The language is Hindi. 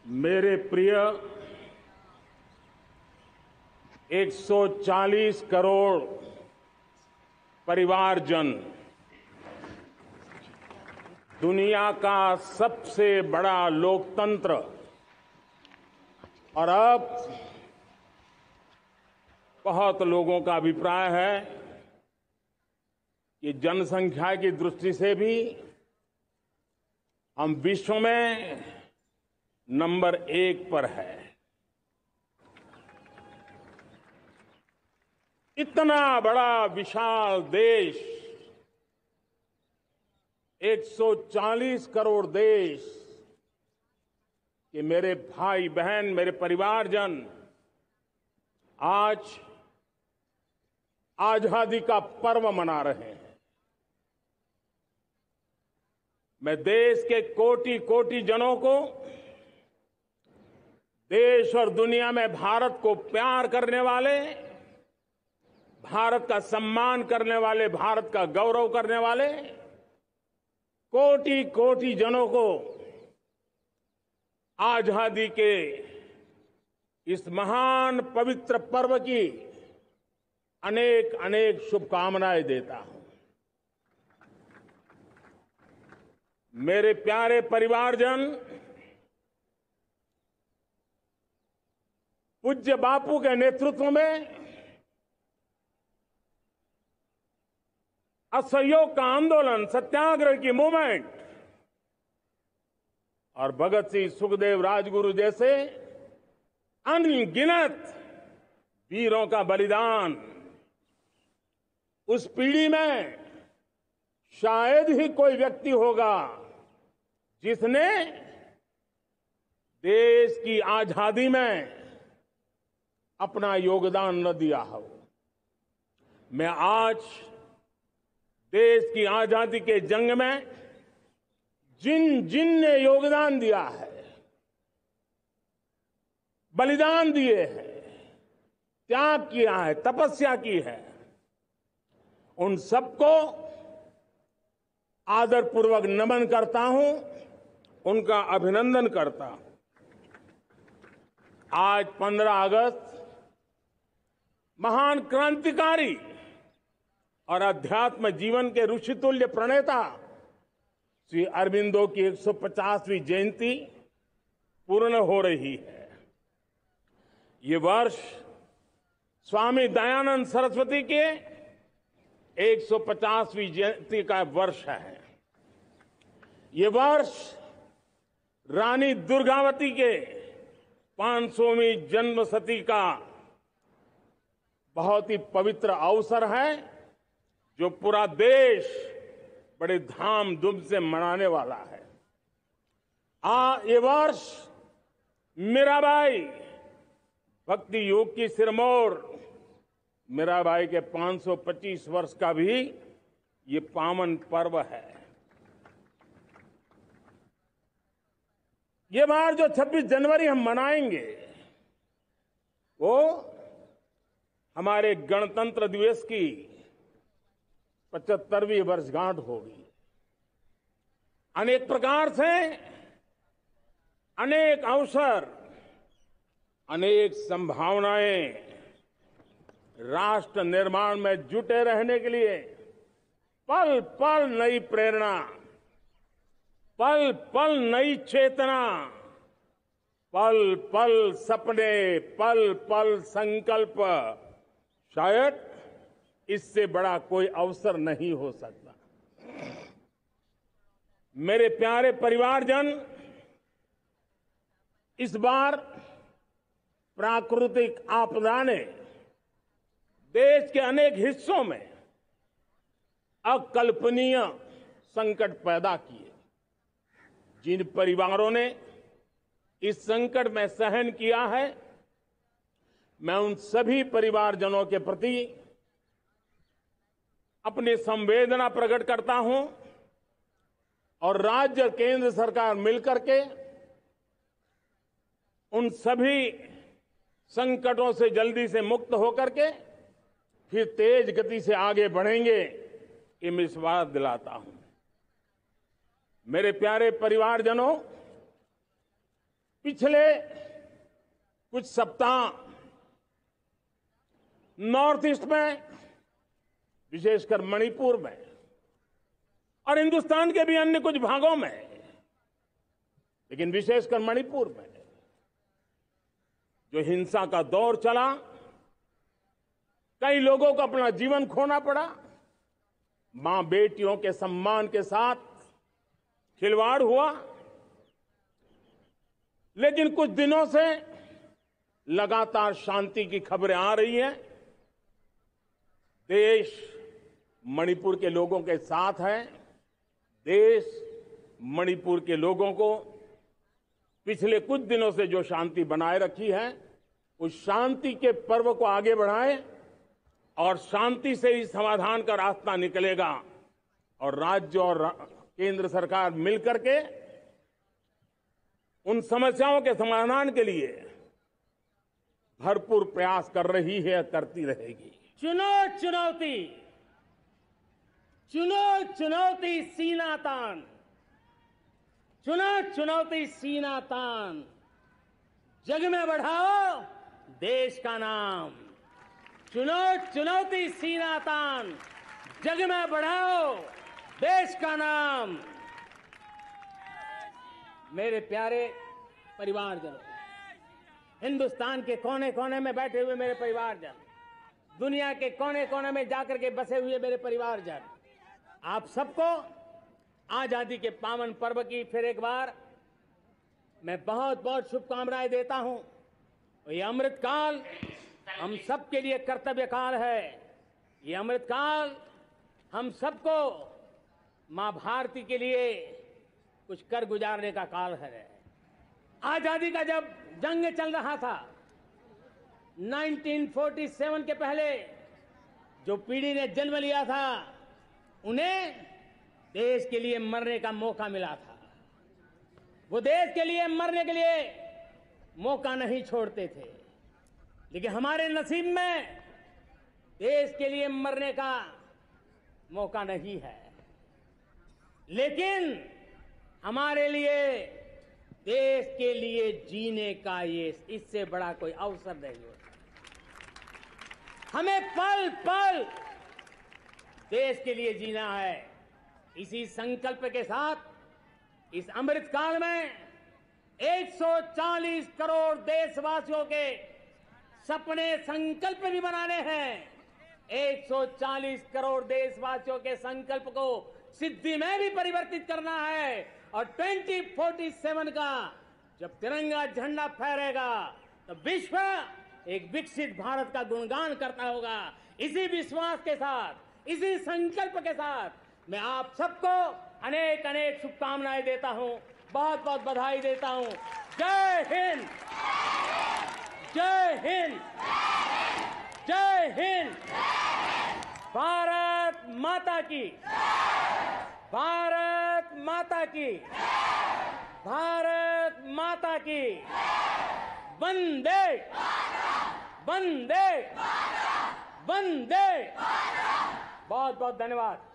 मेरे प्रिय 140 करोड़ परिवारजन, दुनिया का सबसे बड़ा लोकतंत्र और अब बहुत लोगों का अभिप्राय है कि जनसंख्या की दृष्टि से भी हम विश्व में नंबर 1 पर है। इतना बड़ा विशाल देश, 140 करोड़ देश के मेरे भाई बहन, मेरे परिवारजन आज आजादी का पर्व मना रहे हैं। मैं देश के कोटि कोटि जनों को, देश और दुनिया में भारत को प्यार करने वाले, भारत का सम्मान करने वाले, भारत का गौरव करने वाले कोटि कोटि जनों को आजादी के इस महान पवित्र पर्व की अनेक अनेक शुभकामनाएं देता हूं। मेरे प्यारे परिवारजन, पूज्य बापू के नेतृत्व में असहयोग का आंदोलन, सत्याग्रह की मूवमेंट और भगत सिंह, सुखदेव, राजगुरु जैसे अनगिनत वीरों का बलिदान, उस पीढ़ी में शायद ही कोई व्यक्ति होगा जिसने देश की आजादी में अपना योगदान न दिया हो। मैं आज देश की आजादी के जंग में जिन जिन ने योगदान दिया है, बलिदान दिए हैं, त्याग किया है, तपस्या की है, उन सबको आदरपूर्वक नमन करता हूं, उनका अभिनंदन करता हूं। आज 15 अगस्त महान क्रांतिकारी और अध्यात्म जीवन के ऋषितुल्य प्रणेता श्री अरबिंदो की 150वीं जयंती पूर्ण हो रही है। ये वर्ष स्वामी दयानंद सरस्वती के 150वीं जयंती का वर्ष है। ये वर्ष रानी दुर्गावती के 500वीं जन्मशती का बहुत ही पवित्र अवसर है, जो पूरा देश बड़े धामधूम से मनाने वाला है। ये वर्ष मीराबाई, भक्ति योग की सिरमौर मीराबाई के 525 वर्ष का भी ये पावन पर्व है। ये बार जो 26 जनवरी हम मनाएंगे, वो हमारे गणतंत्र दिवस की 75वीं वर्षगांठ होगी। अनेक प्रकार से अनेक अवसर, अनेक संभावनाएं राष्ट्र निर्माण में जुटे रहने के लिए पल पल नई प्रेरणा, पल पल नई चेतना, पल पल सपने, पल पल संकल्प, शायद इससे बड़ा कोई अवसर नहीं हो सकता। मेरे प्यारे परिवारजन, इस बार प्राकृतिक आपदा ने देश के अनेक हिस्सों में अकल्पनीय संकट पैदा किए। जिन परिवारों ने इस संकट में सहन किया है, मैं उन सभी परिवारजनों के प्रति अपनी संवेदना प्रकट करता हूं और राज्य और केंद्र सरकार मिलकर के उन सभी संकटों से जल्दी से मुक्त होकर के फिर तेज गति से आगे बढ़ेंगे, ये मैं विश्वास दिलाता हूं। मेरे प्यारे परिवारजनों, पिछले कुछ सप्ताह नॉर्थ ईस्ट में, विशेषकर मणिपुर में और हिंदुस्तान के भी अन्य कुछ भागों में, लेकिन विशेषकर मणिपुर में जो हिंसा का दौर चला, कई लोगों को अपना जीवन खोना पड़ा, मां बेटियों के सम्मान के साथ खिलवाड़ हुआ। लेकिन कुछ दिनों से लगातार शांति की खबरें आ रही हैं। देश मणिपुर के लोगों के साथ है। देश मणिपुर के लोगों को पिछले कुछ दिनों से जो शांति बनाए रखी है, उस शांति के पर्व को आगे बढ़ाए और शांति से ही समाधान का रास्ता निकलेगा। और राज्य और केंद्र सरकार मिलकर के उन समस्याओं के समाधान के लिए भरपूर प्रयास कर रही है, करती रहेगी। चुनो चुनौती, चुनो चुनौती सीना तान, चुनो चुनौती सीना तान, जग में बढ़ाओ देश का नाम। चुनो चुनौती सीना तान, जग में बढ़ाओ देश का नाम। मेरे प्यारे परिवारजनों, हिंदुस्तान के कोने कोने में बैठे हुए मेरे परिवारजन, दुनिया के कोने कोने में जाकर के बसे हुए मेरे परिवारजन, आप सबको आजादी के पावन पर्व की फिर एक बार मैं बहुत बहुत शुभकामनाएं देता हूं। ये अमृत काल हम सबके लिए कर्तव्य काल है। ये अमृत काल हम सबको मां भारती के लिए कुछ कर गुजारने का काल है। आजादी का जब जंग चल रहा था, 1947 के पहले जो पीढ़ी ने जन्म लिया था, उन्हें देश के लिए मरने का मौका मिला था। वो देश के लिए मरने के लिए मौका नहीं छोड़ते थे, लेकिन हमारे नसीब में देश के लिए मरने का मौका नहीं है। लेकिन हमारे लिए देश के लिए जीने का ये इससे बड़ा कोई अवसर नहीं होता। हमें पल पल देश के लिए जीना है। इसी संकल्प के साथ इस अमृत काल में 140 करोड़ देशवासियों के सपने संकल्प भी बनाने हैं। 140 करोड़ देशवासियों के संकल्प को सिद्धि में भी परिवर्तित करना है। और 2047 का जब तिरंगा झंडा फहरेगा तो विश्व एक विकसित भारत का गुणगान करता होगा। इसी विश्वास के साथ, इसी संकल्प के साथ मैं आप सबको अनेक अनेक शुभकामनाएं देता हूं, बहुत बहुत बधाई देता हूं। जय हिंद, जय हिंद, जय हिंद। भारत माता की, भारत माता की, भारत माता की। वंदे, वंदे, वंदे। बहुत बहुत धन्यवाद।